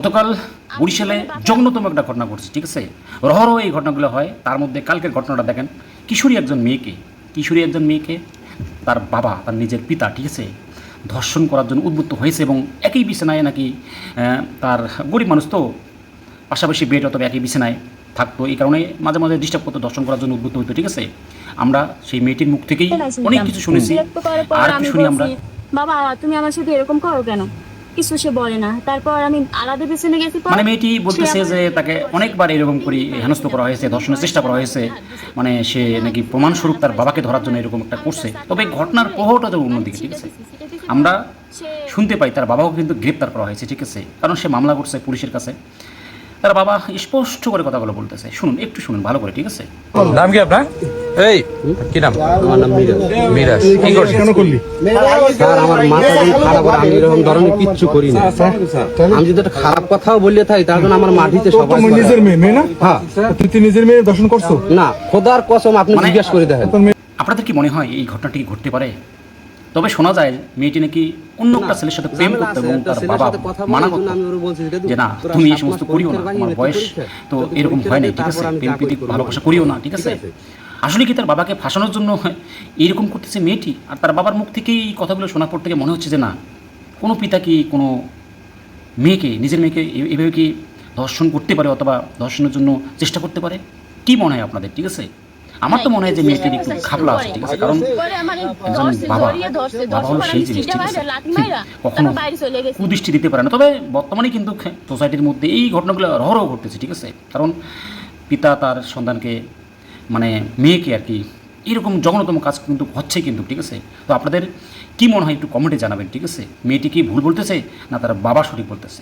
গতকাল বরিশালে জঘন্যতম একটা ঘটনা ঘটছে, ঠিক আছে। রহরহ এই ঘটনাগুলো হয়। তার মধ্যে কালকের ঘটনাটা দেখেন, কিশোরী একজন মেয়েকে তার বাবা, তার নিজের পিতা, ঠিক আছে, ধর্ষণ করার জন্য উদ্বুদ্ধ হয়েছে এবং একই বিছানায় নাকি তার গরিব মানুষ তো পাশাপাশি বেড অথবা একই বিছানায় থাকতো, এই কারণে মাঝে মাঝে ডিস্টার্ব করতো, ধর্ষণ করার জন্য উদ্বুদ্ধ হতো, ঠিক আছে। আমরা সেই মেয়েটির মুখ থেকেই অনেক কিছু শুনেছি। আর কি শুনি আমরা, বাবা তুমি আমার সাথে এরকম করো কেন, কিছু সে বলে না। তারপর আমি আলাদা পেছনে গেছি, মানে মেয়েটি বলতেছে যে তাকে অনেকবার এরকম করে হেনস্থ করা হয়েছে, ধর্ষণের চেষ্টা করা হয়েছে, মানে সে নাকি প্রমাণস্বরূপ তার বাবাকে ধরার জন্য এরকম একটা করছে। তবে ঘটনার প্রভাবটা তো অন্যদিকে, ঠিক আছে। আমরা শুনতে পাই তার বাবাও কিন্তু গ্রেপ্তার করা হয়েছে, ঠিক আছে, কারণ সে মামলা করছে পুলিশের কাছে। তার বাবা স্পষ্ট করে কথাগুলো বলতেছে, শুনুন, একটু শুনুন ভালো করে, ঠিক আছে। নাম কি আপনার? এই কি নাম? আমার নাম মিরাজ। কি করছিস? কেন করলি? স্যার আমার মাথা যদি খারাপ হয়, আমি এরকম ধরনের কিচ্ছু করি না। আমি যদি একটা খারাপ কথাও বললে থাকি, তার জন্য আমার মাটিতে সবাই তোমার নিজের মেয়ে না? হ্যাঁ। তুই নিজের মেয়ে দর্শন করছো না, খোদার কসম আপনি জিজ্ঞেস করে দেখেন। আপনাদের কি মনে হয় এই ঘটনাটি কি ঘটতে পারে? তবে শোনা যায় মেয়েটি নাকি অন্য একটা ছেলের সাথে প্রেম করতো এবং তার বাবা মানা করতো যে না, তুমি এই সমস্ত করিও না, তোমার বয়স তো এরকম হয় না, ঠিক আছে, প্রেম প্রীতি ভালোবাসা করিও না, ঠিক আছে। আসলে কি তার বাবাকে ফাঁসানোর জন্য এইরকম করতেছে মেয়েটি? আর তার বাবার মুখ থেকেই এই কথাগুলো শোনার পর থেকে মনে হচ্ছে যে না, কোনো পিতা কি কোনো মেয়েকে, নিজের মেয়েকে এভাবে কি ধর্ষণ করতে পারে অথবা ধর্ষণের জন্য চেষ্টা করতে পারে? কি মনে হয় আপনাদের, ঠিক আছে? আমার তো মনে হয় যে মেয়েটির একটু ঘাবলা আছে, ঠিক আছে, কারণ একজন বাবা হলো সেই জিনিস, ঠিক আছে, কখনো কুদৃষ্টি দিতে পারে না। তবে বর্তমানে কিন্তু সোসাইটির মধ্যে এই ঘটনাগুলো রহরহ ঘটতেছে, ঠিক আছে, কারণ পিতা তার সন্তানকে, মানে মেয়েকে আর কি, এরকম জঘন্যতম কাজ কিন্তু হচ্ছে কিন্তু, ঠিক আছে। তো আপনাদের কি মনে হয় একটু কমেন্টে জানাবেন, ঠিক আছে। মেয়েটি কি ভুল বলতেছে না তার বাবা সঠিক বলতেছে?